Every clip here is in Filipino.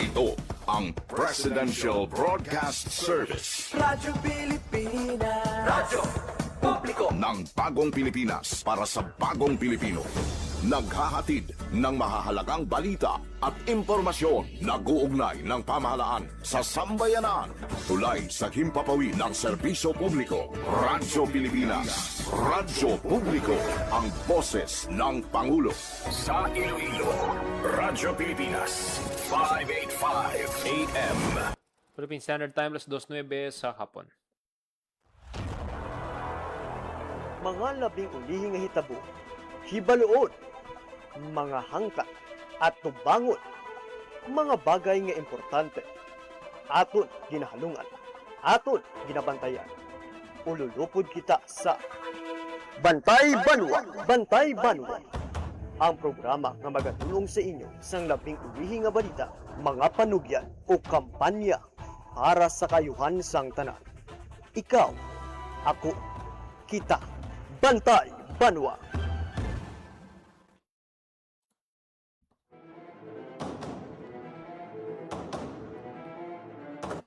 Ito ang Presidential Broadcast Service Radyo Pilipinas. Radyo Publiko ng Bagong Pilipinas para sa Bagong Pilipino. Naghahatid ng mahahalagang balita at impormasyon na guugnay ng pamahalaan sa sambayanan. Tulay sa himpapawid ng serbisyo publiko. Radyo Pilipinas. Radyo Publiko. Ang boses ng Pangulo. Sa Iloilo, Radyo Pilipinas. 585 AM. Philippine Standard Time, alas 2:09 sa hapon. Mga labing ulihing nga hitabo, hibaluon, mga hangkat at tubangon, mga bagay nga importante, aton ginahalungan, aton ginabantayan. Ululupod kita sa Bantay Banwa! Bantay Banwa! Ang programa nga magatulong sa inyo sang labing ulihing nga balita, mga panugyan o kampanya para sa kayuhan sang tanan. Ikaw, ako, kita, Bantay Banwa!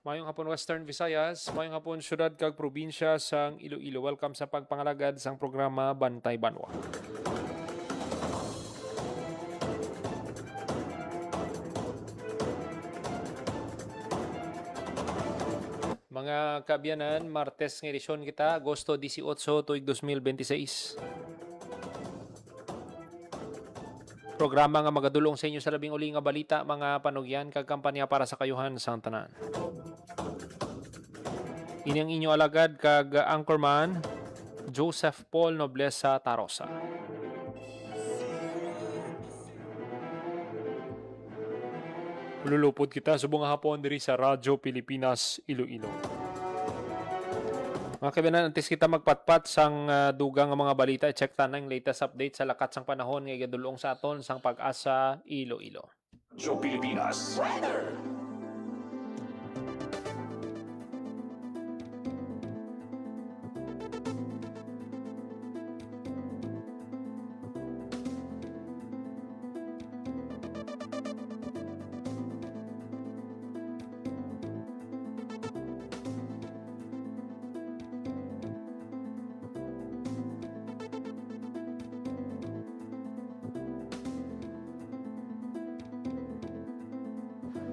Mayong hapon Western Visayas, mayong hapon syudad kag probinsya sang Iloilo. Welcome sa pagpangalagad sang programa Bantay Banwa. Mga kaabyanan, Martes ng edisyon kita, Agosto 18, tuig 2026. Programa nga magadulong sa inyo sa labing uli nga balita, mga panugyan kag kampanya para sa kayuhan sang tanan. Ini ang inyo alagad kag anchorman Joseph Paul Noblesa Tarosa. Lulupod kita subong nga hapon diri sa Radyo Pilipinas Iloilo. Mga kabinan, antes kita magpatpat sang dugang nga mga balita, check tanang latest update sa lakat sang panahon nga igadulong sa aton sang Pag-asa Iloilo. Radyo Pilipinas.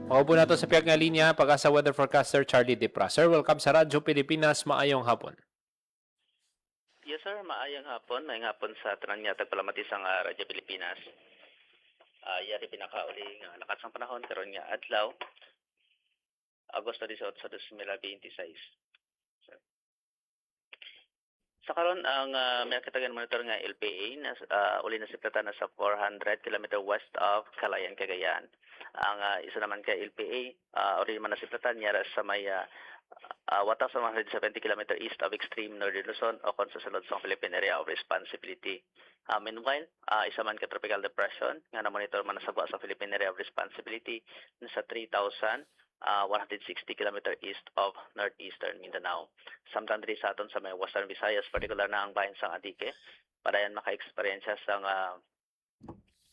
Maupo na to sa piyag nga linya, Pag-asa weather forecaster Charlie Dipra. Sir, welcome sa Radyo Pilipinas. Maayong hapon. Yes sir, maayong hapon. Maayong hapon sa tanan niya tagpalamatisang Radyo Pilipinas. Yari pinakauli nga lakas ng panahon karon nga adlaw Agosto 18, 2026. Sir. Sa karon ang may katagan monitor nga LPA na uli na siplatan na sa 400 km west of Calayan, Cagayan. Ang isa naman kay LPA uli man na siplatan niya sa may 1,170 km east of extreme northern Luzon o kon sa sulod sa Philippine Area of Responsibility. Meanwhile, isa man ka tropical depression nga na-monitor man sa buwa sa Philippine Area of Responsibility sa 3,160 km east of northeastern Mindanao. Samtang diri sa aton sa may Western Visayas, particular na ang bahin sang Antique, padayon maka-eksperyensya sang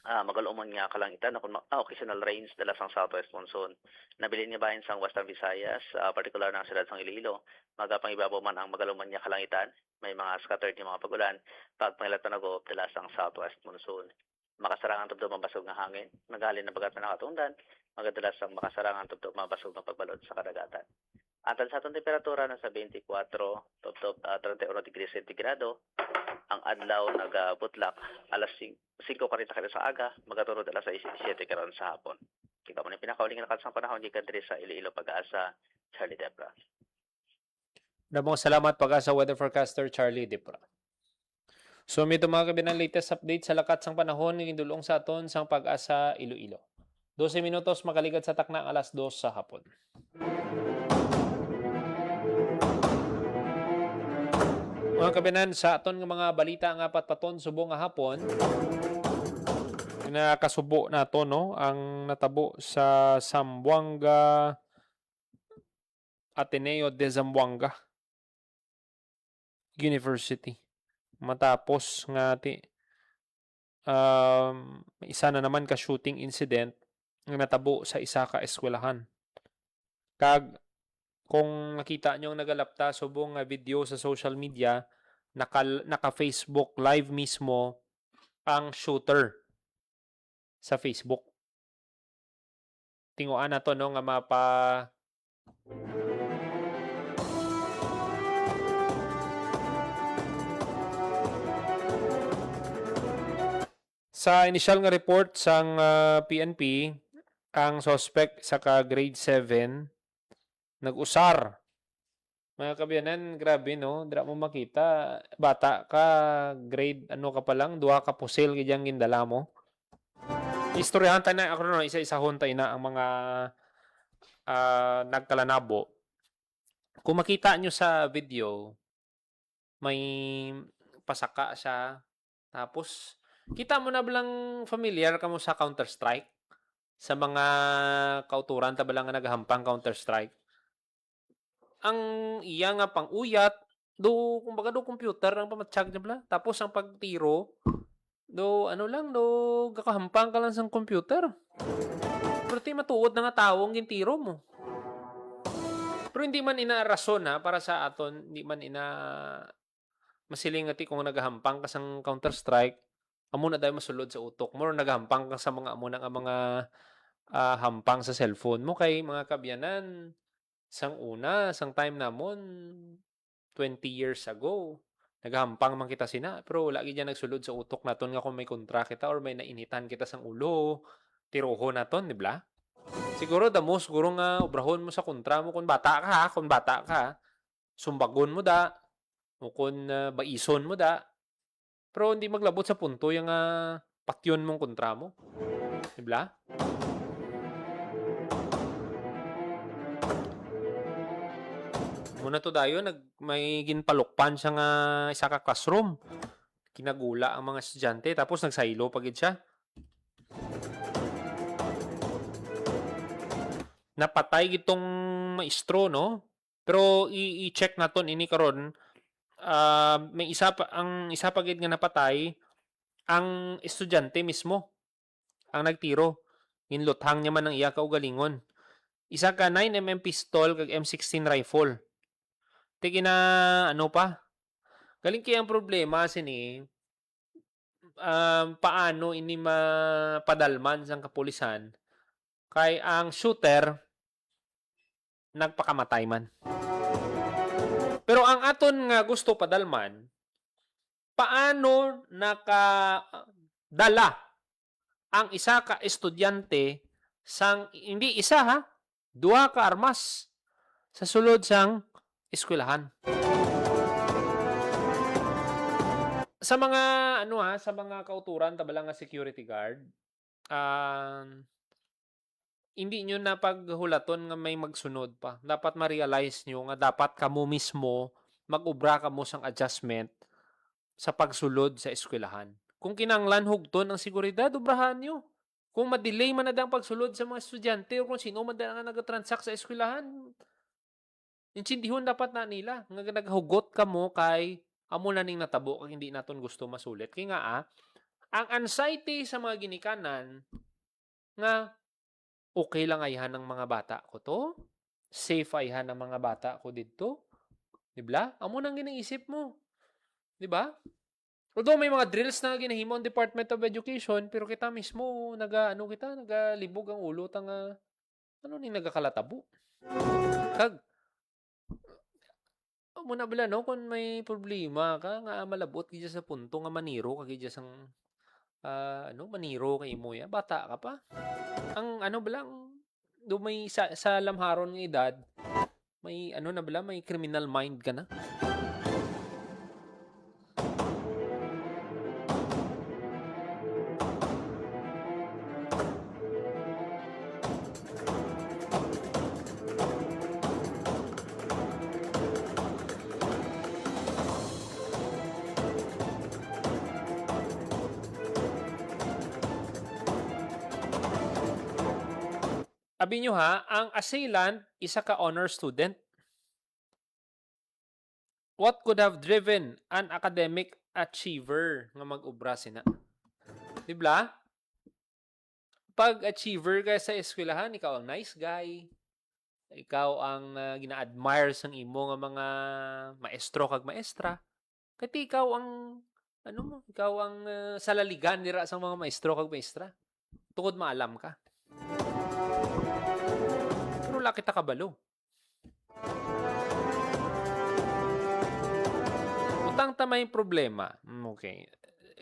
magalumon nga kalangitan occasional rains dala sang southwest monsoon. Nabilin niya bahin sang Western Visayas, particular na ang siyudad sang Iloilo, magapang ibabaw man ang magalumon nga kalangitan, may mga scattered nga mga pagulan, pag pangilatan nag-o dala sang southwest monsoon. Makasarangan tubdo mabasog nga hangin, magalin na bagat na nakatungdan, magadalas ang makasarangan tubdo mabasog nga pagbalod sa kadagatan. Antal sa atong temperatura nasa 24 tubtob 31 degrees centigrado. Ang adlaw nagabutlak alas 5:40 kada sa aga, magaturod alas 6:07 karon sa hapon. Kita mo na pinakauling nga sa panahon gikan diri sa Iloilo Pag-asa, Charlie Depra. Namong salamat Pag-asa weather forecaster Charlie Dipra. So may mga kabinan latest update sa lakat sang panahon nga gindulong sa aton sang Pag-asa Iloilo. 12 minutos makaligad sa takna alas 2 sa hapon. Mga kabinan, sa aton nga mga balita nga patpaton subong nga hapon, nakasubo nato no ang natabo sa Zamboanga Ateneo de Zamboanga University. Matapos nga isa na naman ka shooting incident nga natabo sa isa ka eskwelahan. Kag kung nakita nyo ang nagalapta subong nga video sa social media, naka-Facebook live mismo ang shooter sa Facebook. Tinguan na to no nga sa initial nga report sang PNP, ang suspect sa grade 7 nag-usar. Mga kabiyanan, grabe no, dira mo makita, bata ka, grade ano ka pa lang, duha ka pusil gidyang gindala mo. Istoryahan tayo na ako no, isa-isahon tayo na ang mga nagkalanabo. Kung makita nyo sa video, may pasaka siya. Tapos, kita mo na balang familiar ka mo sa Counter-Strike? Sa mga kauturan, tabalang nga naghahampang Counter-Strike. Ang iya nga pang-uyat, kumbaga do computer ang pamatsyag niya bala. Tapos, ang pagtiro, gakahampang ka lang sa computer. Pero di matuod na nga tao ang gintiro mo. Pero hindi man ina rason para sa aton, hindi man ina masiling ati kung nagahampang ka sa Counter-Strike, amo na dahil masulod sa utok mo, nagahampang ka sa mga amo nga mga hampang sa cellphone mo kay mga kabyanan, sang time namon 20 years ago, nagahampang man kita sina, pero lagi dyan nagsulod sa utok naton nga kung may kontra kita or may nainitan kita sang ulo, tiroho naton, di ba? Siguro siguro nga obrahon mo sa kontra mo kung bata ka, sumbagon mo da, o kung baison mo da, pero hindi maglabot sa punto yung patyon mong kontra mo. Di ba? Muna to dayo, may ginpalukpan siya nga isa ka classroom. Kinagula ang mga estudyante, tapos nagsaylo pagid siya. Napatay gitong maestro, no? Pero i-check naton ini karon, may ang isa pagid nga napatay ang estudyante mismo ang nagtiro. Ginluthang niya man ang iya kaugalingon. Isa ka 9mm pistol kag M16 rifle. Tigi na ano pa? Galing kaya ang problema sini paano ini mapadalman sang kapulisan kay ang shooter nagpakamatay man. Pero ang aton nga gusto padalman, paano nakadala ang isa ka estudyante sang hindi isa duha ka armas sa sulod sang eskwelahan. Sa mga sa mga kauturan tabalang nga security guard, hindi nyo na paghulaton nga may magsunod pa. Dapat ma-realize nyo nga dapat kamo mismo mag-ubra kamo sang adjustment sa pagsulod sa eskwelahan. Kung kinanglan hugton ang seguridad, ubrahan nyo. Kung ma-delay man na ang pagsulod sa mga estudyante o kung sino man na nag-transact sa eskwelahan, insindihon dapat na nila. Nga naghugot kamo kay amo na ning natabo kag hindi naton gusto masulit. Kaya nga ang anxiety sa mga ginikanan nga okay lang ayahan ng mga bata ko to? Safe ayahan ng mga bata ko dito? Diba? Amo nang ginaisip mo. Diba? Although may mga drills na ginahimo ang Department of Education, pero kita mismo, nagalibog ang ulo, ning nagakalatabo. Kag, muna bala, no? Kung may problema ka, nga malabot kaya sa punto nga maniro, kagaya sang maniro kay mo ya, bata ka pa. Ang may sa lamharon ng edad, may may criminal mind ka na. Sabi nyo ang assailant, isa ka honor student. What could have driven an academic achiever nga mag-ubra sina? Diba? Pag achiever ka sa eskwelahan, ikaw ang nice guy. Ikaw ang gina-admire sang imo nga mga maestro kag maestra. Kati ikaw ang ikaw ang salaligan nira sa mga maestro kag maestra. Tungod maalam ka. Pero wala kita kabalo. Utang ta may problema. Okay.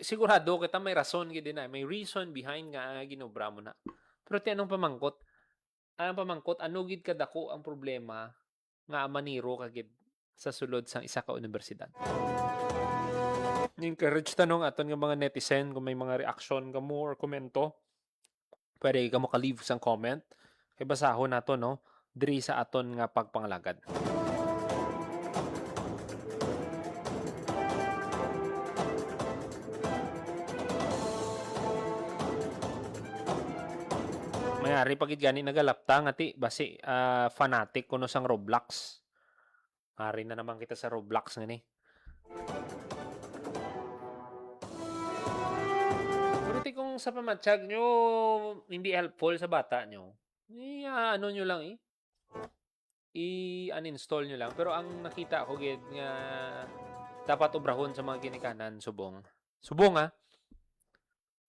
Sigurado kita may rason gid na. May reason behind nga ginobra mo na. Pero ti anong pamangkot? Ang pamangkot ano gid kadako ang problema nga maniro kagid sa sulod sang isa ka universidad. Encourage tanong aton nga mga netizen kung may mga reaction ka mo or komento. Pwede ka mo ka-leave sang comment. Kay basahon nato no diri sa aton nga pagpanglagad. Mayari pagid gani nagalapta nga ti basi fanatic kuno sang Roblox. Hari na naman kita sa Roblox ngani. Pero ti kung sa pamatsyag nyo hindi helpful sa bata nyo, ano nyo lang i-uninstall nyo lang. Pero ang nakita ko gid nga dapat obrahon sa mga ginikanan subong. Subong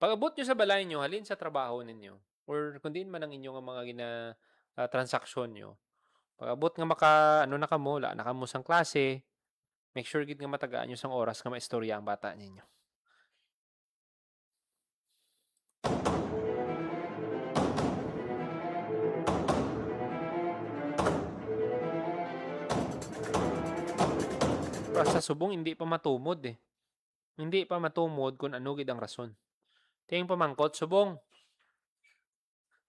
pag-abot nyo sa balay nyo, halin sa trabaho ninyo. Or kung din man ang inyong mga transaksyon nyo. Pag-abot nga na kamo, la na kamo sang klase, make sure gid nga matagaan nyo sang oras nga maistorya ang bata ninyo. Pero sa subong, hindi pa matumod Hindi pa matumod kung ano gid ang rason. Tiyang pamangkot, subong.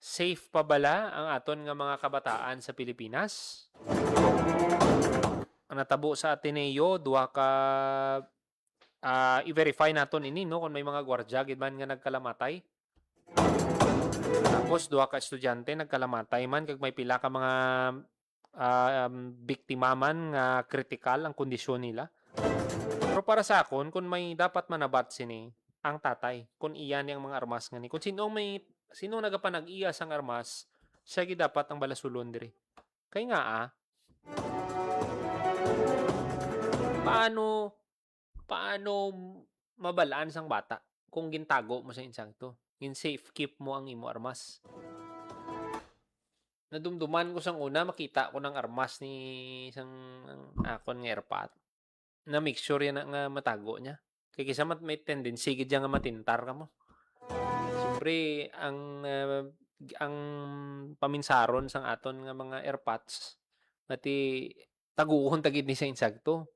Safe pa bala ang aton nga mga kabataan sa Pilipinas? Ang natabo sa Ateneo, duha ka i-verify naton ini no kung may mga gwardiya gid man nga nagkalamatay. Tapos duha ka estudyante nagkalamatay man kag may pila ka mga biktima man nga critical ang kondisyon nila. Pero para sa akon kung may dapat manabat sini ang tatay kung iyan yang mga armas nga ni kung sino nagapanag-iya sang armas, siya gid dapat ang balasulon diri. Kay nga paano mabalaan sang bata kung gintago mo sa insakto? Gin-safe keep mo ang imo armas. Nadumduman ko sang una, makita ko ng armas ni isang akon nga airpat. Na make sure yan nga matago niya. Kaya kisa may tendency gid nga matintar ka mo. Siyempre, ang paminsaron sang aton nga mga airpods mati taguhon tagid ni sa insakto.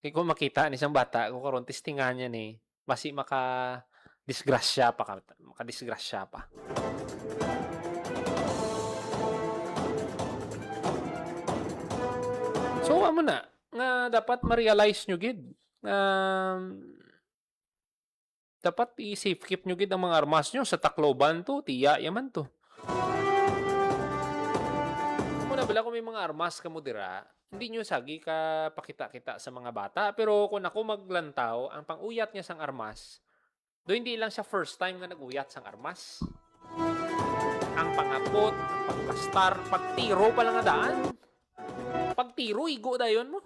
Kaya kung makita ni isang bata, kung karon testingan niya ni, basi makadisgrasya pa. So, amo na, nga dapat ma-realize nyo gid. Dapat i-safe keep nyo gid ang mga armas nyo sa Tacloban to, tiya yaman to. Muna bala kung may mga armas ka mo dira, hindi nyo sagi ka pakita-kita sa mga bata. Pero kung ako maglantaw, ang pang-uyat niya sang armas, do hindi lang siya first time nga nag-uyat sang armas. Ang pangapot, ang pagpastar, pagtiro pa lang nga daan. Pagtiro, igo dayon mo.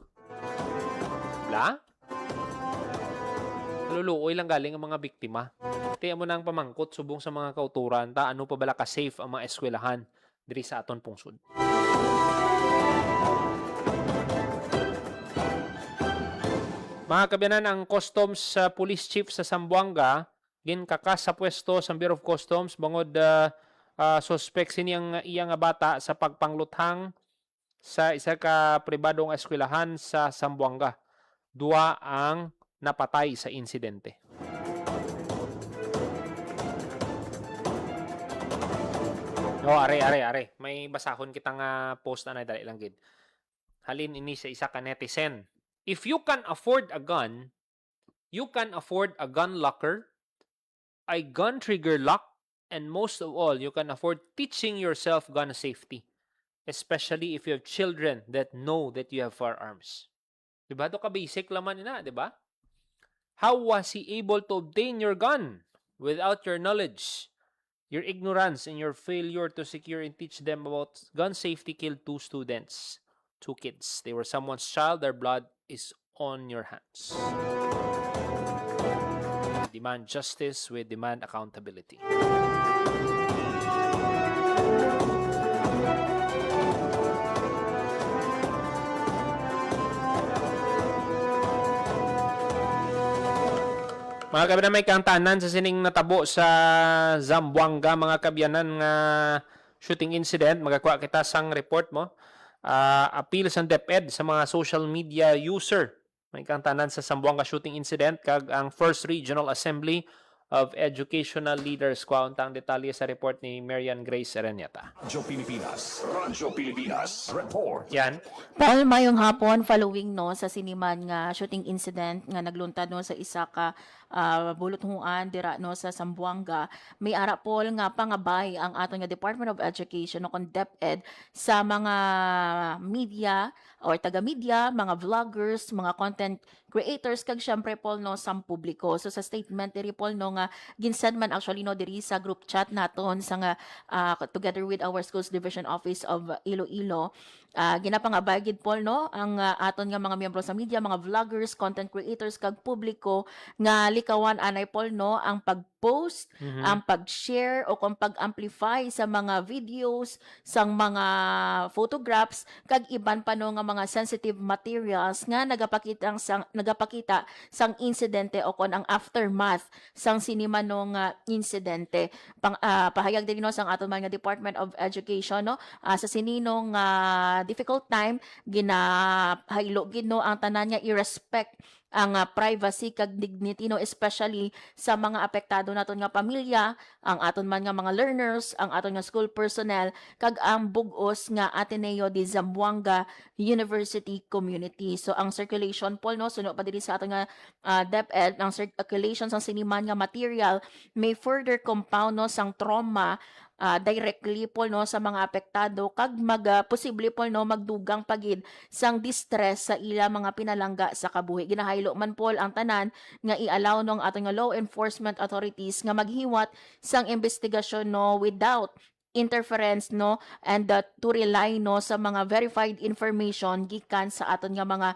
Wala? Luluoy lang galing ang mga biktima. Tiyan mo na ang pamangkot subong sa mga kauturan ta ano pa bala ka safe ang mga eskwelahan diri sa aton pungsod. Mga kabiyanan, ang Customs Police Chief sa Zamboanga ginkakas sa pwesto sa Bureau of Customs bangod suspect siniyang iyang bata sa pagpangluthang sa isa ka pribadong eskwelahan sa Zamboanga. Dua ang napatay sa insidente. Are. May basahon kitang post na dali lang gid. Halin ini sa isa ka netizen. If you can afford a gun, you can afford a gun locker, a gun trigger lock, and most of all, you can afford teaching yourself gun safety. Especially if you have children that know that you have firearms. Diba? Ito ka basic laman na, diba? How was he able to obtain your gun without your knowledge? Your ignorance and your failure to secure and teach them about gun safety killed 2 students, 2 kids. They were someone's child. Their blood is on your hands. We demand justice. We demand accountability. Mga kabyanan, may kantanan sa sining natabo sa Zamboanga, mga kabyanan, nga shooting incident. Magakuha kita sang report mo. Appeal sa DepEd sa mga social media user. May kantanan sa Zamboanga shooting incident kag ang First Regional Assembly of Educational Leaders. Kuwauntang detalye sa report ni Marian Grace Araneta. Radyo Pilipinas, report. Yan. Paul, mayong hapon following no sa siniman nga shooting incident nga nagluntad no sa isa ka buluthuan dira no sa Zamboanga, may ara Paul nga pangabay ang aton nga Department of Education no kon DepEd sa mga media or taga-media, mga vloggers, mga content creators kag syempre Paul no sa publiko. So sa statement diri Paul no nga ginsend man actually no diri sa group chat naton sa nga together with our schools division office of Iloilo, ginapangabay gid Paul no ang aton nga mga miyembro sa media, mga vloggers, content creators kag publiko nga likawan anay Paul no ang pag-post, ang pag-share o kung pag-amplify sa mga videos, sang mga photographs kag iban pa no nga mga sensitive materials nga nagapakita sang insidente o kon ang aftermath sang sinima no nga insidente. Pahayag din no sang aton mga Department of Education no sa sininong difficult time ginahaylo gid no ang tanan nga i-respect ang privacy kag dignity no, especially sa mga apektado naton nga pamilya, ang aton man nga mga learners, ang aton nga school personnel kag ang bug-os nga Ateneo de Zamboanga University community. So ang circulation Paul no suno pa diri sa aton nga DepEd, ang circulation sang siniman nga material may further compound no sang trauma directly Paul no sa mga apektado kag posible Paul no magdugang pagid sang distress sa ila mga pinalangga sa kabuhi. Ginahaylo man Paul ang tanan nga i-allow no ang aton nga law enforcement authorities nga maghiwat sang investigasyon no without interference no and to rely no sa mga verified information gikan sa aton nga mga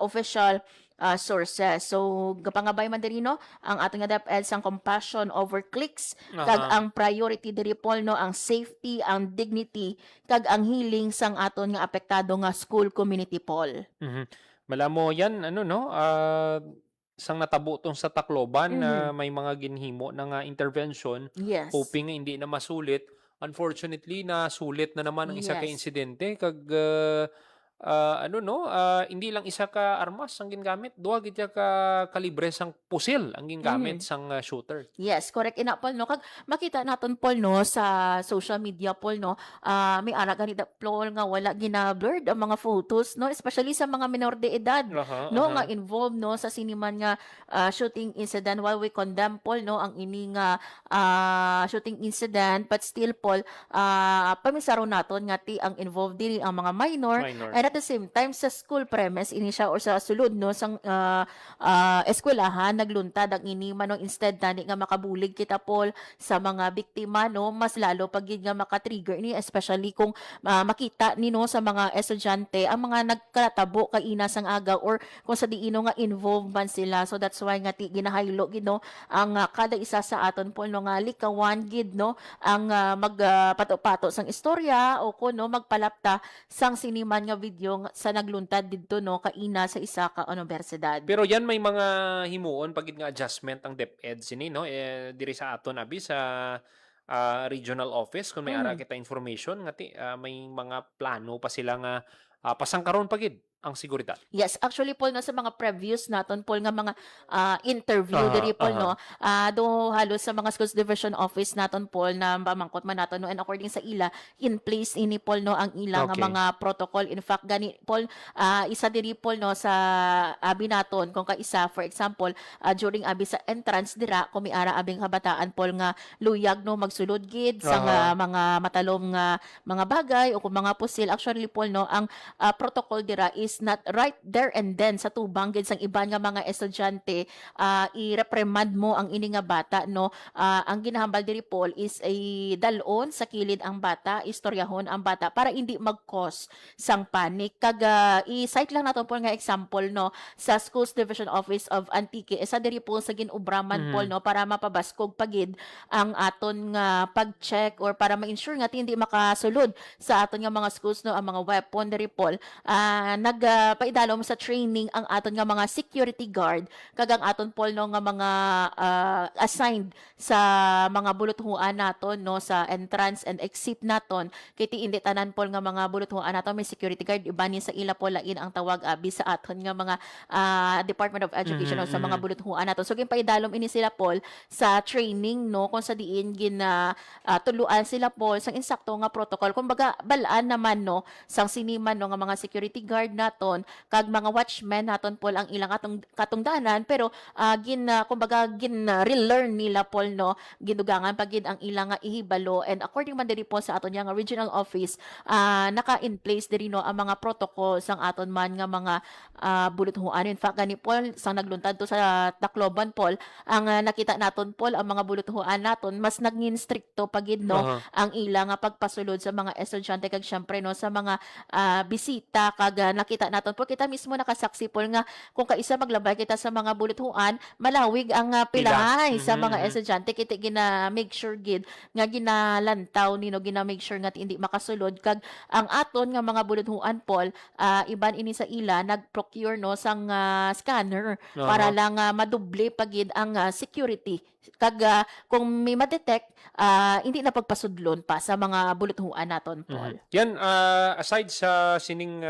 official sources. So gapangabay man diri no ang aton nga DepEd sang compassion over clicks kag ang priority diri Paul no ang safety, ang dignity kag ang healing sang aton nga apektado nga school community Paul. Malamo yan ano no sang natabo tong sa Tacloban na may mga ginhimo na nga intervention, Yes. hoping nga hindi na masulit. Unfortunately na sulit na naman ang isa ka Yes. insidente kag hindi lang isa ka armas ang gingamit, duha gid ka kalibre sang pusil ang gingamit sang shooter. Yes, correct ina Paul no kag makita naton Paul no sa social media Paul no may ara ganita Paul nga wala gina-blurred ang mga photos no especially sa mga minor de edad no nga involved no sa siniman nga shooting incident. While we condemn Paul no ang ini nga shooting incident, but still Paul pamisaro naton nga ti ang involved diri ang mga minor. And at the same time sa school premise ini siya or sa sulod no sang eskwelahan nagluntad ang ini manong instead tani nga makabulig kita Paul sa mga biktima no mas lalo pag yun nga maka-trigger ni especially kung makita ni no sa mga estudyante ang mga nagkatabo kay ina sang aga or kung sa diino nga involved man sila. So that's why nga ti ginahaylo gid no ang kada isa sa aton Paul no nga likawan gid no ang magpato-pato sang istorya o kuno magpalapta sang siniman nga video sa nagluntad didto no kaina sa isa ka universidad. Pero yan may mga himuon pagid nga adjustment ang DepEd sini no diri sa aton abi sa regional office kung may ara kita information nga may mga plano pa sila nga pasangkaron pagid ang seguridad. Yes, actually Paul no sa mga previews naton Paul nga mga interview diri Paul no do halos sa mga schools division office naton Paul na pamangkot man naton no and according sa ila in place ini Paul no ang ilang Okay. mga protocol. In fact gani Paul isa diri Paul no sa abi naton kung kaisa for example during abi sa entrance dira kung may ara abing kabataan Paul nga luyag no magsulod gid sa mga matalom nga mga bagay o kung mga pusil actually Paul no ang protocol dira is not right there and then sa tubang gid sang iban nga mga estudyante i-reprimand mo ang ini nga bata no. Ang ginahambal diri Paul is dalon sa kilid ang bata, istoryahon ang bata para hindi mag-cause sang panic. Kag i-cite lang nato Paul nga example no sa Schools Division Office of Antique isa diri po sa ginubraman Paul no para mapabaskog pagid ang aton nga pag-check or para ma-ensure nga hindi makasulod sa aton nga mga schools no ang mga weapon diri Paul. Nagpaidalom sa training ang aton nga mga security guard kag ang aton Paul no nga mga assigned sa mga buluthuan naton no sa entrance and exit naton kay ti indi tanan Paul nga mga buluthuan naton may security guard iba ni sa ila Paul lain ang tawag abi sa aton nga mga Department of Education o sa mga buluthuan naton. So ginpaidalom ini sila Paul sa training no kung sa diin tuluan sila Paul sang insakto nga protocol kumbaga balaan naman no sang siniman no nga mga security guard naton kag mga watchmen naton Paul ang ilang katungdanan pero kumbaga relearn nila Paul no gidugangan pagid ang ilang nga ihibalo and according man diri po sa aton nga regional office naka in place diri no ang mga protocol sang aton man nga mga buluthuan. In fact gani Paul sang nagluntad to sa Tacloban Paul ang nakita naton Paul ang mga buluthuan naton mas naging stricto pagid no ang ilang nga pagpasulod sa mga estudyante kag syempre no sa mga bisita kag nakita naton Paul kita mismo nakasaksi Paul nga kung kaisa maglabay kita sa mga buluthuan malawig ang pilahay sa mga estudyante kita gina make sure gid nga ginalantaw nino gina make sure nga hindi makasulod kag ang aton nga mga buluthuan Paul iban ini sa ila nag-procure no sang scanner para lang maduble pagid ang security kag kung may ma-detect hindi na pagpasudlon pa sa mga buluthuan naton Paul. Yan aside sa sining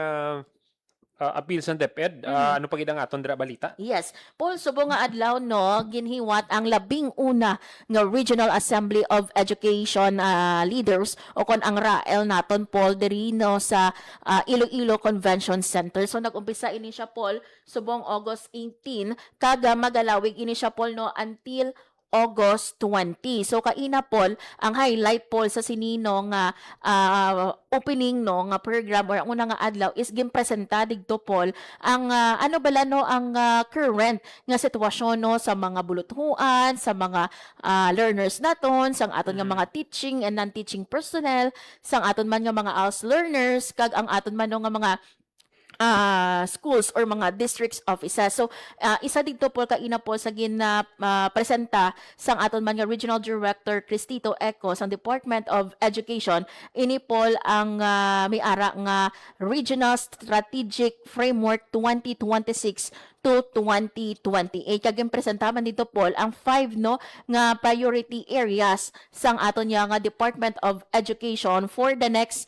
appeal sa DepEd, ano pagid ang aton dira balita? Yes. Paul, subong nga adlaw no, ginhiwat ang 11 nga Regional Assembly of Education leaders o kon ang RAEL naton Paul diri no sa Iloilo Convention Center. So nag-umpisa ini siya Paul subong August 18 kag magalawig ini siya Paul no until August 20. So kaina Paul ang highlight Paul sa sinino nga opening no nga program or ang una nga adlaw is ginpresenta didto Paul ang ano bala no ang current nga sitwasyon no sa mga buluthuan sa mga learners naton sang aton nga mga teaching and non-teaching personnel sang aton man nga mga ALS learners kag ang aton man no nga mga schools or mga districts offices. So, isa dito po kaina po sa presenta sang aton man nga Regional Director Cristito Eco sang Department of Education. Ini po ang may ara nga Regional Strategic Framework 2026 to 2028. Kaging presentaman dito Paul ang 5 no nga priority areas sang aton nga Department of Education for the next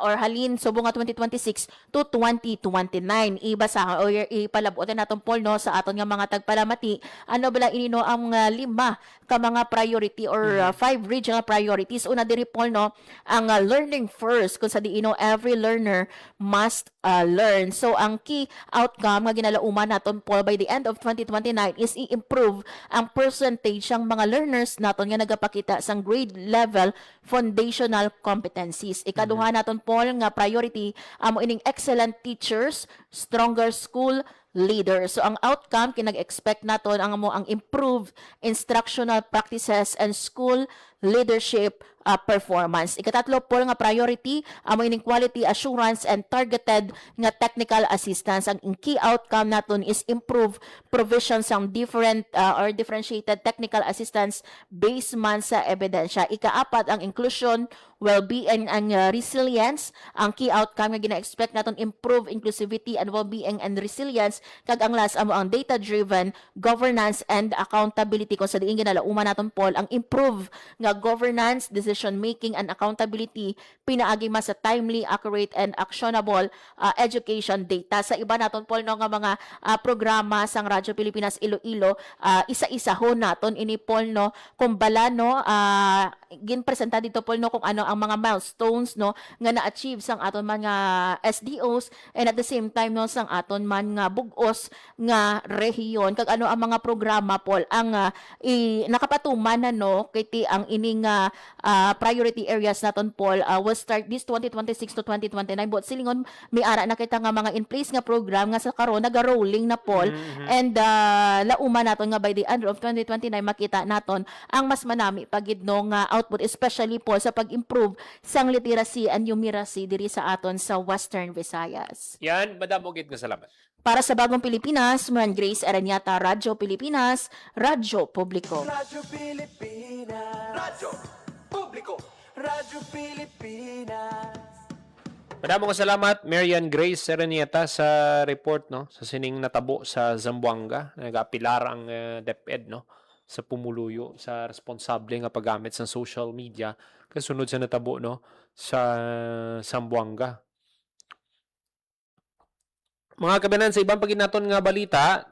or halin subong nga 2026 to 2029. Ibasa o ipalabutan naton Paul no sa aton nga mga tagpalamati ano bala ini no ang 5 ka mga priority or 5 regional priorities. Una diri Paul no ang learning first kung sa diino every learner must learn. So ang key outcome nga ginalauman naton Paul by the end of 2029 is i-improve ang percentage ng mga learners naton nga nagapakita sang grade level foundational competencies. Ikaduha naton Paul nga priority amo ining excellent teachers, stronger school leaders. So ang outcome kinag-expect naton ang improved instructional practices and school leadership performance. Ikatatlo po nga priority amo ining quality assurance and targeted nga technical assistance. Ang key outcome naton is improve provision sang different or differentiated technical assistance based man sa ebidensya. Ikaapat ang inclusion, well-being and resilience. Ang key outcome nga gina-expect naton improve inclusivity and well-being and resilience. Kag ang last amo ang data-driven governance and accountability kung sa diin ginalauman naton Paul ang improve nga governance, decision making and accountability pinaagi mas sa timely, accurate and actionable education data. Sa iba naton Paul no nga mga programa sang Radyo Pilipinas Iloilo isa-isa ho naton ini Paul no kung bala no ginpresenta dito Paul no kung ano ang mga milestones no nga na-achieve sang aton man nga SDOs and at the same time no sang aton man nga bug-os nga rehiyon kag ano ang mga programa Paul ang nakapatuman na no kay ti ang ining priority areas naton Paul will start this 2026 to 2029 but silingon may ara na kita nga mga in place nga program nga sa karon naga-rolling na Paul and lauma naton nga by the end of 2029 makita naton ang mas manami pagid no nga output especially Paul sa pag-improve sang literacy and numeracy diri sa aton sa Western Visayas. Yan, Madam Ogit, nga salamat. Para sa Bagong Pilipinas, Maran Grace Aranyata, Radyo Pilipinas, Radyo Publiko. Radyo Pilipinas. Radyo Publiko. Radyo Pilipinas. Madamong salamat, Marian Grace Serenieta, sa report no sa sining natabo sa Zamboanga. Nagapilar ang DepEd no sa pumuluyo sa responsable nga paggamit sa social media kasunod sa natabo no sa Zamboanga. Mga kabanan, sa ibang paginaton nga balita,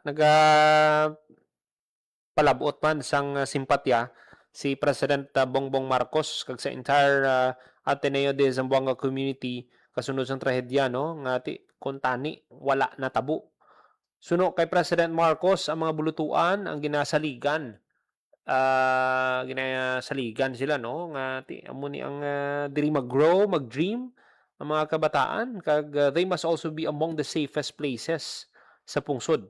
palabot man sang simpatya si President Bongbong Marcos kag sa entire Ateneo de Zamboanga community kasunod sang trahedya no nga kuntani wala na tabo. Suno kay President Marcos ang mga bulutuan ang ginasaligan. Ginasaligan sila no nga amo ni ang diri mag-grow, mag-dream ang mga kabataan kag they must also be among the safest places sa pungsod.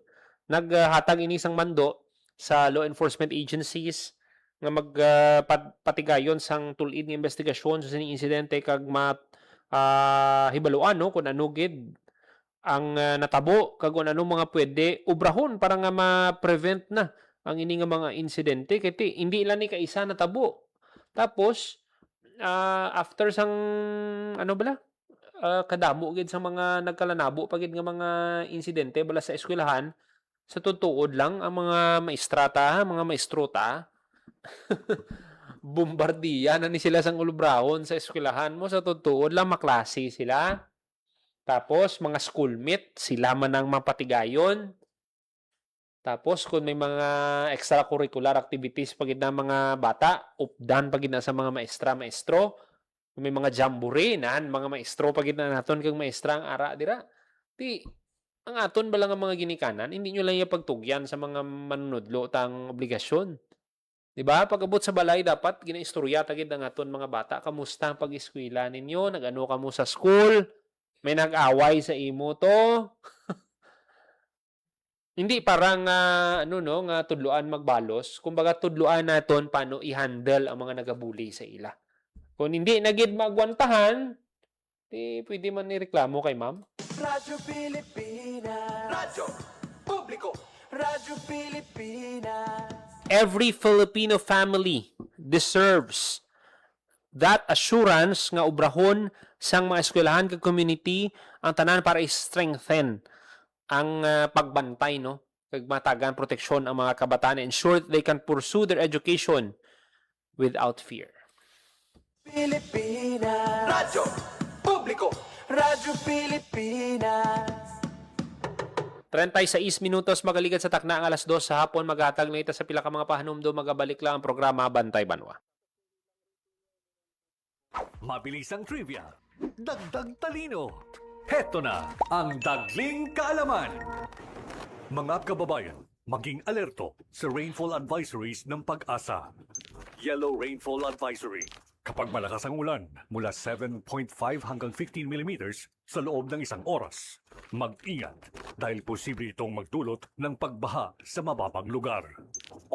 Naghatag ini sang mando sa law enforcement agencies nga magpatigayon sang tulid nga investigasyon sa sining insidente kag hibaluan no kung ano gid ang natabo kag kung ano mga pwede ubrahon para nga ma-prevent na ang ini nga mga insidente kay hindi lang ni kaisa natabo. Tapos after sang ano bala kadamo gid sa mga nagkalanabo pagid nga mga insidente bala sa eskwelahan sa tutuod lang ang mga maestrata, mga maestrota bombardiya na ni sila sang ulubrahon sa eskwelahan mo sa tutuod lang maklase sila. Tapos mga schoolmate sila man ang mapatigayon. Tapos kung may mga extracurricular activities pagid na mga bata, updan pagid na sa mga maestro. May mga jamboree nan mga maestro pagid na naton kag maestra ang ara dira. Ang aton ba lang ang mga ginikanan, hindi nyo lang yung pagtugyan sa mga manunodlo tang obligasyon. Di ba? Pag-abot sa balay, dapat ginaistorya tagid ang aton mga bata. Kamusta ang pag-eskwela ninyo? Nag-ano ka mo sa school? May nag-away sa imo to? Hindi parang nga tudluan magbalos. Kumbaga tudluan naton paano i-handle ang mga nagabuli sa ila. Kung hindi nagid magwantahan, pwede man nireklamo kay ma'am. Radyo Pilipinas. Radyo Publiko. Radyo Pilipinas. Every Filipino family deserves that assurance nga ubrahon sang mga eskwelahan kag community ang tanan para i-strengthen ang pagbantay no kag matagan proteksyon ang mga kabataan and ensure that they can pursue their education without fear. Pilipinas. Radyo Publiko. Radyo Pilipinas. 36 minutos magaligad sa takna ang 2:00 sa hapon maghatag na ita sa pila ka mga pahanumdo magabalik lang ang programa Bantay Banwa. Mabilis ang trivia, dagdag talino. Heto na ang Dagling Kaalaman. Mga kababayan, maging alerto sa rainfall advisories ng Pag-asa. Yellow Rainfall Advisory. Kapag malakas ang ulan, mula 7.5 hanggang 15 millimeters sa loob ng isang oras, mag-ingat dahil posible itong magdulot ng pagbaha sa mababang lugar.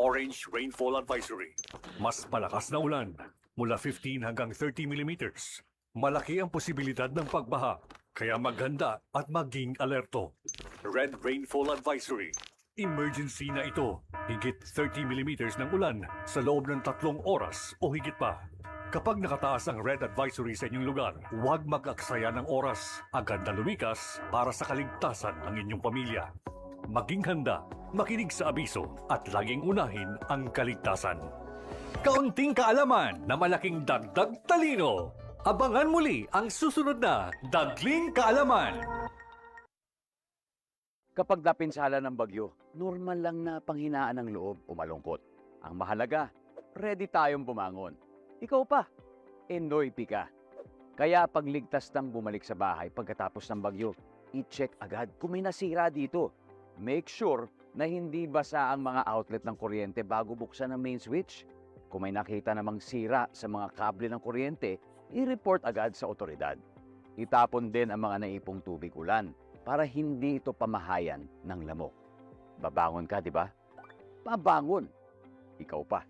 Orange Rainfall Advisory. Mas malakas na ulan, mula 15 hanggang 30 millimeters. Malaki ang posibilidad ng pagbaha, kaya maghanda at maging alerto. Red Rainfall Advisory. Emergency na ito. Higit 30 millimeters ng ulan sa loob ng 3 oras o higit pa. Kapag nakataas ang red advisory sa inyong lugar, huwag mag-aksaya ng oras. Agad na lumikas para sa kaligtasan ng inyong pamilya. Maging handa, makinig sa abiso at laging unahin ang kaligtasan. Kaunting kaalaman na malaking dagdag talino. Abangan muli ang susunod na Dagling Kaalaman. Kapag napinsala ng bagyo, normal lang na panghinaan ng loob o malungkot. Ang mahalaga, ready tayong bumangon. Ikaw pa, Enoy ka. Kaya pagligtas ng bumalik sa bahay pagkatapos ng bagyo, i-check agad kung may nasira dito. Make sure na hindi basa ang mga outlet ng kuryente bago buksan ang main switch. Kung may nakita namang sira sa mga kable ng kuryente, i-report agad sa otoridad. Itapon din ang mga naipong tubig ulan para hindi ito pamahayan ng lamok. Babangon ka, di ba? Babangon. Ikaw pa.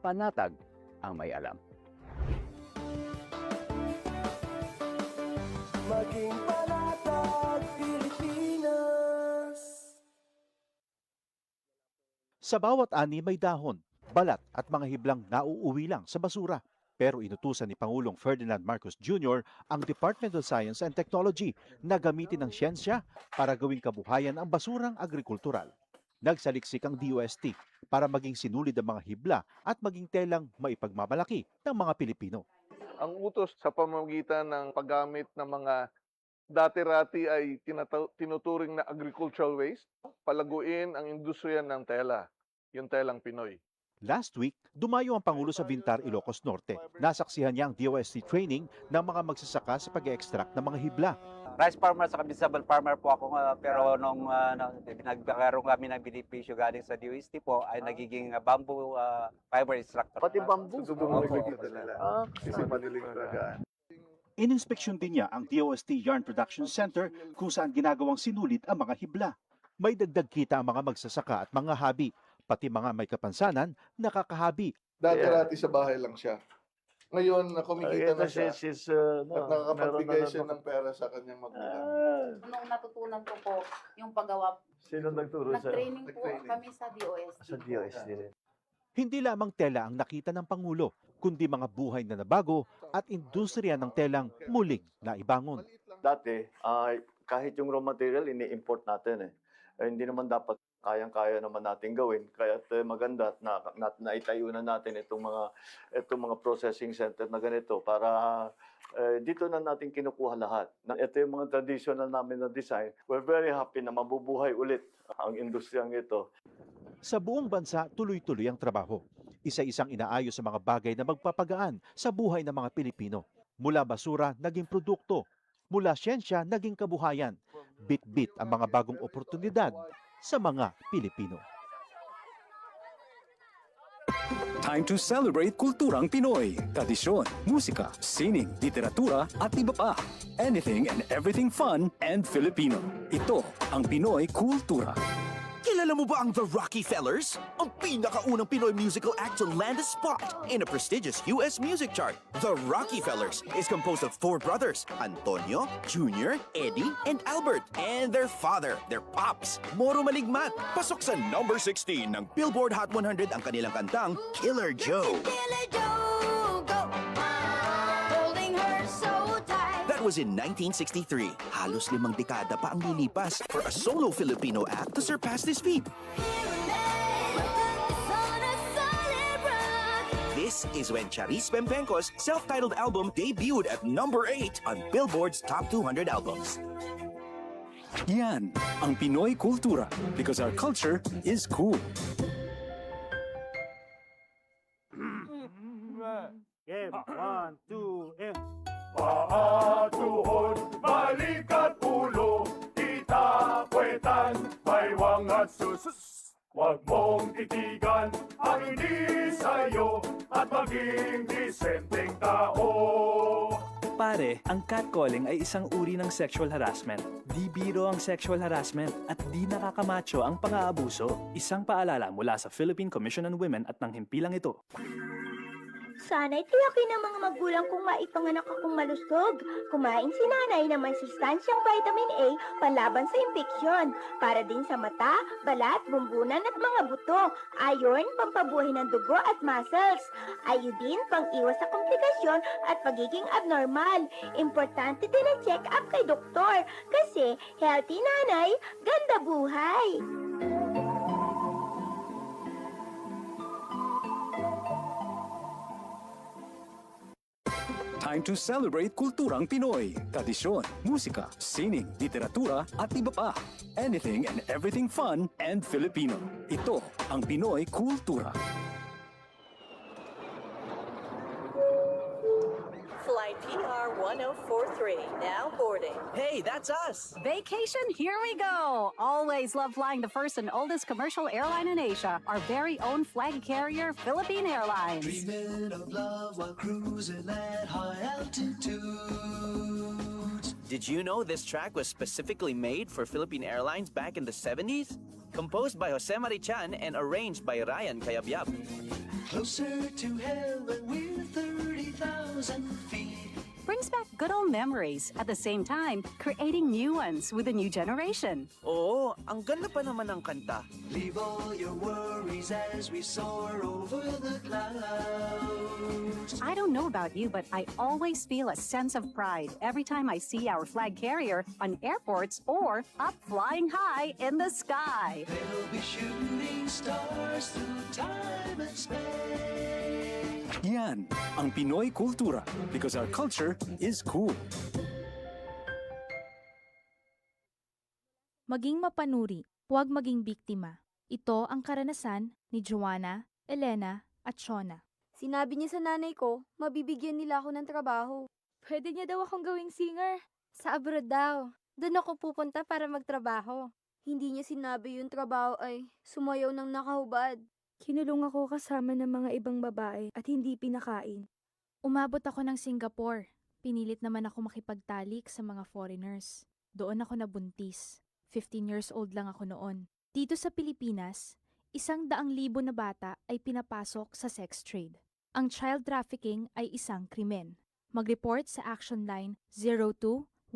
#panatag ang may alam. Maging panatag, Pilipinas. Sa bawat ani may dahon, balat at mga hiblang nauuwi lang sa basura. Pero inutusan ni Pangulong Ferdinand Marcos Jr. ang Department of Science and Technology na gamitin ang siyensya para gawing kabuhayan ang basurang agrikultural. Nagsaliksik ang DOST para maging sinulid ang mga hibla at maging telang maipagmamalaki ng mga Pilipino. Ang utos sa pamamagitan ng paggamit ng mga dati-rati ay tinuturing na agricultural waste, palaguin ang industriya ng tela, yung telang Pinoy. Last week, dumayo ang Pangulo sa Bintar, Ilocos Norte. Nasaksihan niya ang DOST training ng mga magsasaka sa pag-extract ng mga hibla. Rice farmer sa vegetable farmer po ako, pero nung nagkaroon kami ng benepisyo galing sa DOST po ay nagiging bamboo fiber extractor. Pati bamboo. Kasi madiling talaga. Ininspeksyon din niya ang DOST Yarn Production Center kung saan ginagawang sinulid ang mga hibla. May dagdag kita ang mga magsasaka at mga habi, pati mga may kapansanan, nakakahabi. Dati-rati sa bahay lang siya. Ngayon, kumikita na siya at nakakapagbigay siya ng pera sa kanyang magulang. Nung natutunan ko po yung paggawa, Sino nagturo nag-training po kami sa DOST. DOST rin. Hindi lamang tela ang nakita ng Pangulo, kundi mga buhay na nabago at industriya ng telang muling naibangon. Dati, kahit yung raw material, ini-import natin hindi naman dapat kayang-kaya naman natin gawin. Kaya maganda na naitayo na natin itong mga processing center na ganito para dito na natin kinukuha lahat. Ito yung mga traditional namin na design. We're very happy na mabubuhay ulit ang industriyang ito. Sa buong bansa, tuloy-tuloy ang trabaho. Isa-isang inaayos sa mga bagay na magpapagaan sa buhay ng mga Pilipino. Mula basura, naging produkto. Mula siyensya, naging kabuhayan. Bit-bit ang mga bagong oportunidad sa mga Pilipino. Time to celebrate kulturang Pinoy. Tradisyon, musika, sining, literatura at iba pa. Anything and everything fun and Filipino. Ito ang Pinoy Kultura. Kilala mo ba ang The Rockefellers? Ang pinakaunang Pinoy musical act to land a spot in a prestigious US music chart. The Rockefellers is composed of 4 brothers, Antonio, Junior, Eddie, and Albert, and their father, their pops, Moro Maligmat. Pasok sa number 16 ng Billboard Hot 100 ang kanilang kantang Killer Joe. That was in 1963. Halos 5 dekada pa ang lilipas for a solo Filipino act to surpass this feat. This is when Charis Pempenco's self-titled album debuted at number 8 on Billboard's Top 200 albums. Yan ang Pinoy Kultura because our culture is cool. Game, 1, 2, and... Paatuhod, balikat ulo, itakwetan, baywang at sus. Huwag mong titigan ang hindi sa'yo at maging disenteng tao. Pare, ang catcalling ay isang uri ng sexual harassment. Di biro ang sexual harassment at di nakakamacho ang pang-aabuso. Isang paalala mula sa Philippine Commission on Women at ng himpilang ito. Sana'y tiyakin ng mga magulang kung maipanganak akong malusog. Kumain si nanay ng may sustansyang vitamin A panlaban sa impeksyon. Para din sa mata, balat, bumbunan at mga buto. Iron, pampabuhay ng dugo at muscles. Iodine, pang-iwas sa komplikasyon at pagiging abnormal. Importante din ang check-up kay doktor. Kasi healthy nanay, ganda buhay. Time to celebrate kulturang Pinoy. Tradisyon, musika, sining, literatura at iba pa. Anything and everything fun and Filipino. Ito ang Pinoy Kultura. Flight PR 105 443, now boarding. Hey, that's us! Vacation, here we go! Always love flying the first and oldest commercial airline in Asia, our very own flag carrier, Philippine Airlines. Dreaming of love while cruising at high altitudes. Did you know this track was specifically made for Philippine Airlines back in the 70s? Composed by Jose Marichan and arranged by Ryan Cayabyab. Closer to heaven with 30,000 feet. Brings back good old memories, at the same time, creating new ones with a new generation. Oo, ang ganda pa naman ng kanta. Leave all your worries as we soar over the clouds. I don't know about you, but I always feel a sense of pride every time I see our flag carrier on airports or up flying high in the sky. They'll be shooting stars through time and space. Yan ang Pinoy kultura because our culture is cool. Maging mapanuri, huwag maging biktima. Ito ang karanasan ni Joanna, Elena at Shona. Sinabi niya sa nanay ko, mabibigyan nila ako ng trabaho. Pwede niya daw akong gawing singer. Sa abroad daw. Doon ako pupunta para magtrabaho. Hindi niya sinabi yung trabaho ay sumayaw ng nakahubad. Kinulong ako kasama ng mga ibang babae at hindi pinakain. Umabot ako ng Singapore. Pinilit naman ako makipagtalik sa mga foreigners. Doon ako nabuntis. 15 years old lang ako noon. Dito sa Pilipinas, 100,000 na bata ay pinapasok sa sex trade. Ang child trafficking ay isang krimen. Mag-report sa Action Line 02-1343.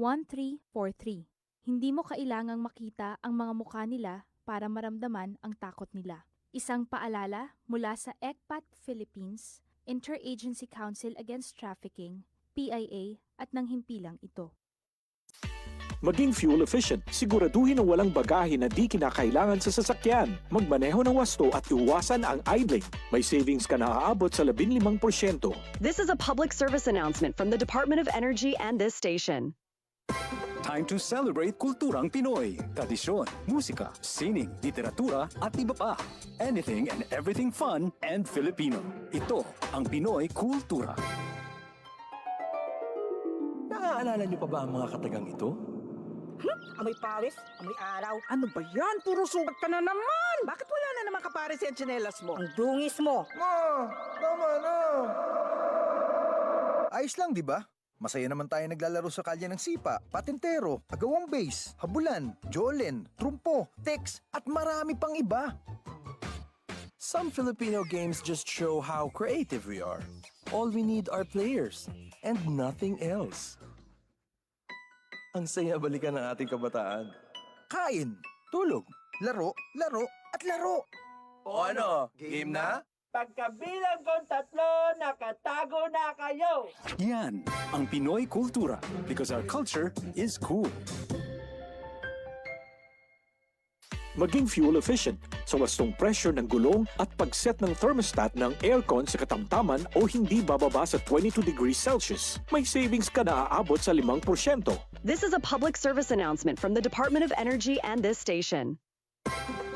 Hindi mo kailangang makita ang mga mukha nila para maramdaman ang takot nila. Isang paalala mula sa ECPAT Philippines, Interagency Council Against Trafficking, PIA at ng himpilang ito. Maging fuel efficient, siguraduhin na walang bagahe na di kinakailangan sa sasakyan. Magmaneho ng wasto at iwasan ang idling. May savings ka na aabot sa 15%. This is a public service announcement from the Department of Energy and this station. Time to celebrate kulturang Pinoy. Tradisyon, musika, sining, literatura at iba pa. Anything and everything fun and Filipino. Ito ang Pinoy Kultura. Naaalala niyo pa ba ang mga katagang ito? Amoy pares, amoy araw. Ano ba yan? Puro sugat ka na naman! Bakit wala na naman kapares yung tsinelas mo? Ang dungis mo! Ma! Tama na! Ayos lang, di ba? Masaya naman tayo naglalaro sa kalye ng sipa, patintero, agawang base, habulan, jolen, trumpo, text, at marami pang iba. Some Filipino games just show how creative we are. All we need are players and nothing else. Ang saya balikan ng ating kabataan. Kain, Tulog. laro, laro, at laro. O ano? Game na? Pagkabilang kong 3, nakatago na kayo! Yan ang Pinoy Kultura because our culture is cool. Maging fuel efficient sa wastong pressure ng gulong at pag-set ng thermostat ng aircon sa katamtaman o hindi bababa sa 22 degrees Celsius. May savings ka na aabot sa 5%. This is a public service announcement from the Department of Energy and this station.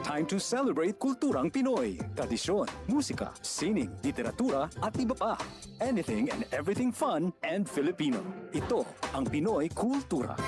Time to celebrate kulturang Pinoy. Tradisyon, musika, sining, literatura at iba pa. Anything and everything fun and Filipino. Ito ang Pinoy Kultura.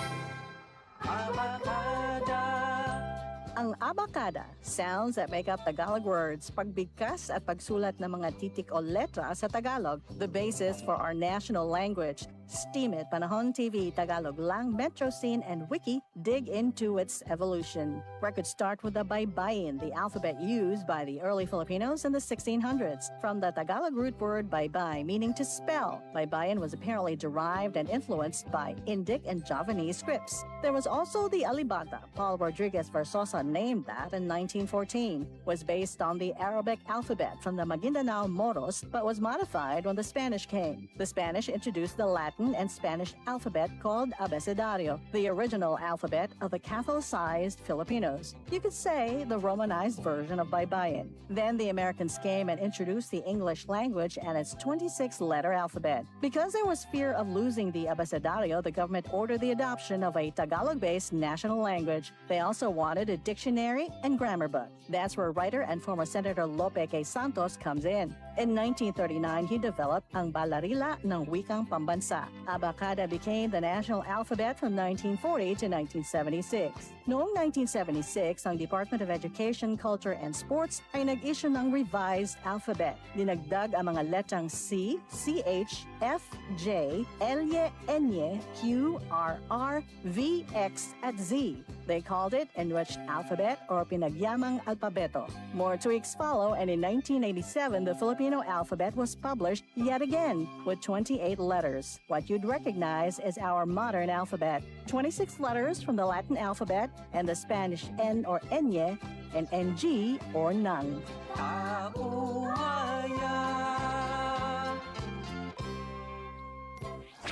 Ang abacada, sounds that make up Tagalog words, pagbigkas at pagsulat ng mga titik o letra sa Tagalog, the basis for our national language. Steam It, Panahon TV, Tagalog Lang, Metro Scene, and Wiki dig into its evolution. Records start with the baybayin, the alphabet used by the early Filipinos in the 1600s. From the Tagalog root word baybay, meaning to spell, baybayin was apparently derived and influenced by Indic and Javanese scripts. There was also the alibata. Paul Rodriguez Versosa named that in 1914. Was based on the Arabic alphabet from the Maguindanao Moros, but was modified when the Spanish came. The Spanish introduced the Latin and Spanish alphabet called abecedario, the original alphabet of the Catholicized Filipinos. You could say the Romanized version of Baybayin. Then the Americans came and introduced the English language and its 26-letter alphabet. Because there was fear of losing the abecedario, the government ordered the adoption of a Tagalog-based national language. They also wanted a dictionary and grammar book. That's where writer and former Senator Lope K. Santos comes in. In 1939, he developed ang Balarila ng Wikang Pambansa. Abacada became the national alphabet from 1940 to 1976. Noong 1976, ang Department of Education, Culture and Sports ay nag-issue ng revised alphabet. Dinagdag ang mga letrang C, CH, F, J, L, N, Q, R, R, V, X, at Z. They called it Enriched Alphabet or Pinagyamang Alpabeto. More tweaks follow, and in 1987, the Filipino alphabet was published yet again with 28 letters. What you'd recognize is our modern alphabet. 26 letters from the Latin alphabet and the Spanish N or Enye and NG or nang.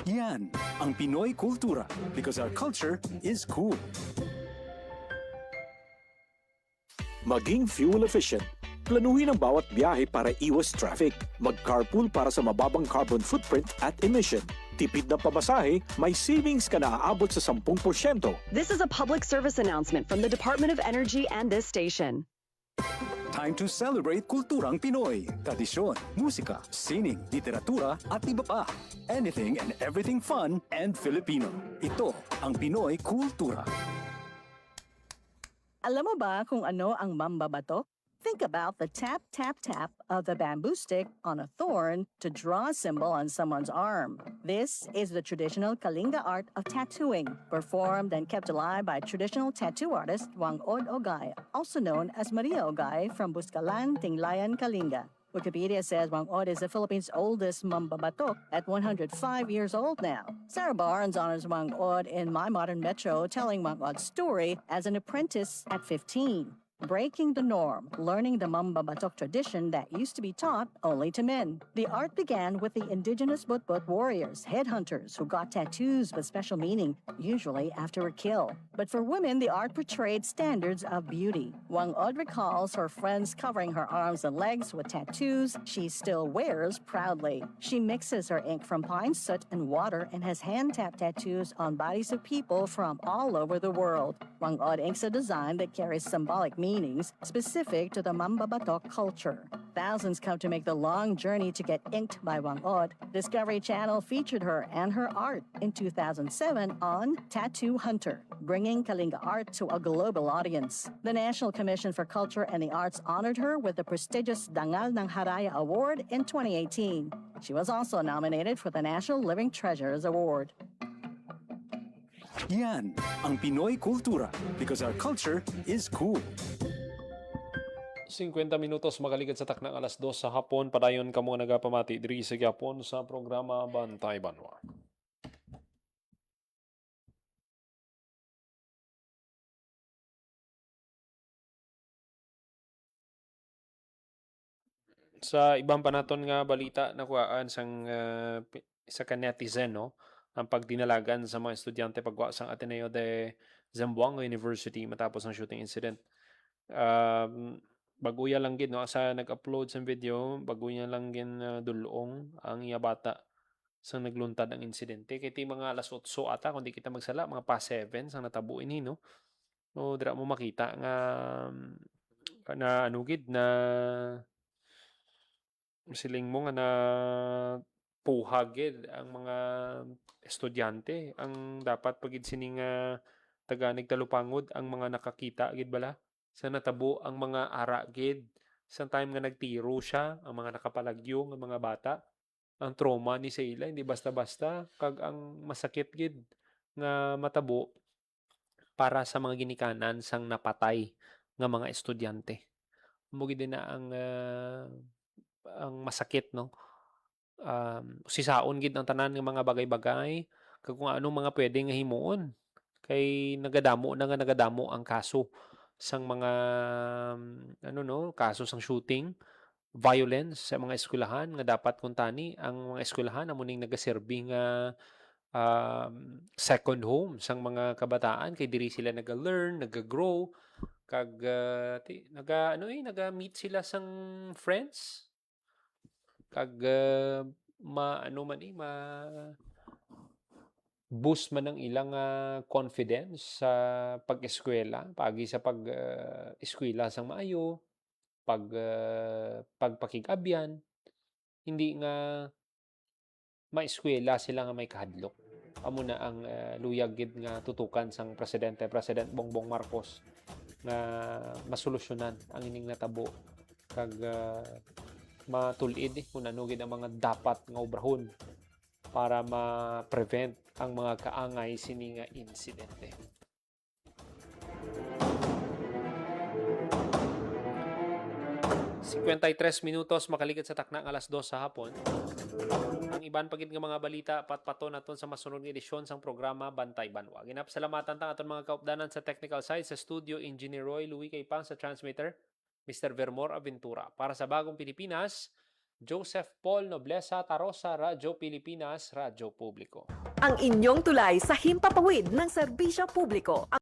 Yan ang Pinoy kultura because our culture is cool. Maging fuel efficient. Planuhin ang bawat biyahe para iwas traffic. Mag-carpool para sa mababang carbon footprint at emission. Tipid ng pamasahe, may savings ka na aabot sa 10%. This is a public service announcement from the Department of Energy and this station. Time to celebrate kulturang Pinoy. Tradisyon, musika, sining, literatura at iba pa. Anything and everything fun and Filipino. Ito ang Pinoy kultura. Alam mo ba kung ano ang mambabato? Think about the tap, tap, tap of the bamboo stick on a thorn to draw a symbol on someone's arm. This is the traditional Kalinga art of tattooing, performed and kept alive by traditional tattoo artist Wangod Ogay, also known as Maria Ogay from Buscalan, Tinglayan, Kalinga. Wikipedia says Wangod is the Philippines' oldest mambabatok at 105 years old now. Sarah Barnes honors Wangod in My Modern Metro, telling Wangod's story as an apprentice at 15. Breaking the norm, learning the mambabatok tradition that used to be taught only to men. The art began with the indigenous Butbut warriors, headhunters, who got tattoos with special meaning, usually after a kill. But for women, the art portrayed standards of beauty. Wangod recalls her friends covering her arms and legs with tattoos she still wears proudly. She mixes her ink from pine soot and water and has hand-tapped tattoos on bodies of people from all over the world. Wangod inks a design that carries symbolic meanings specific to the mambabatok culture. Thousands come to make the long journey to get inked by Wangod. Discovery Channel featured her and her art in 2007 on Tattoo Hunter, bringing Kalinga art to a global audience. The National Commission for Culture and the Arts honored her with the prestigious Dangal ng Haraya Award in 2018. She was also nominated for the National Living Treasures Award. Yan ang Pinoy kultura because our culture is cool. 50 minutos magaligad sa taknang alas 2 sa hapon. Padayon ka mga nagapamati diri sa Gyapon sa programa Bantay Banwa. Sa ibang panaton nga balita nakuhaan sang isa ka netizen, no? Ang pagdinalagan sa mga estudyante pagwa sang Ateneo de Zamboanga University matapos ang shooting incident. Baguya lang gid, no, sa nag-upload sa video, baguya lang gin dulong ang iya bata sa nagluntad ang insidente. Kay ti mga alas 8 ata kundi kita magsala, mga past 7 sang natabuin ni, no. No, dira mo makita nga na ano gid na siling mo nga na puhagid ang mga estudyante ang dapat pagid sining taga nagtalupangod ang mga nakakita gid bala sa natabo ang mga ara gid sa time nga nagtiro siya ang mga nakapalagyo nga mga bata ang trauma ni sa ila hindi basta-basta kag ang masakit gid nga matabo para sa mga ginikanan sang napatay nga mga estudyante mo gid na ang masakit, no. Sisaon gid ang tanan ng mga bagay-bagay kag kung anong mga pwede nga himuon kay nagadamo ang kaso sang mga kaso sang shooting, violence sa mga eskwelahan nga dapat kuntani ang mga eskwelahan amo ning nagaserbi nga second home sang mga kabataan kay diri sila naga-learn, naga-grow kag naga-meet sila sang friends kag ma boost man ang ilang confidence sa pag-eskwela pagi sa pag-eskwela sang maayo pagpakig-abyan hindi nga maeskwela sila nga may kahadlok. Amo na ang luyag gid nga tutukan sang President Bongbong Marcos nga masolusyonan ang ining natabo kag matulid kung ano gid ang mga dapat nga obrahon para ma-prevent ang mga kaangay sini nga insidente. minutos makalikat sa takna alas 2 sa hapon. Ang iban pagid nga mga balita patpato naton sa masunod nga edisyon sang programa Bantay Banwa. Ginapsalamatan ta aton mga kaupdanan sa technical side sa studio Engineer Roy Louis Caipang sa transmitter Mr. Vermor Aventura. Para sa Bagong Pilipinas, Joseph Paul Noblesa Tarosa, Radyo Pilipinas, Radyo Publiko. Ang inyong tulay sa himpapawid ng serbisyo publiko.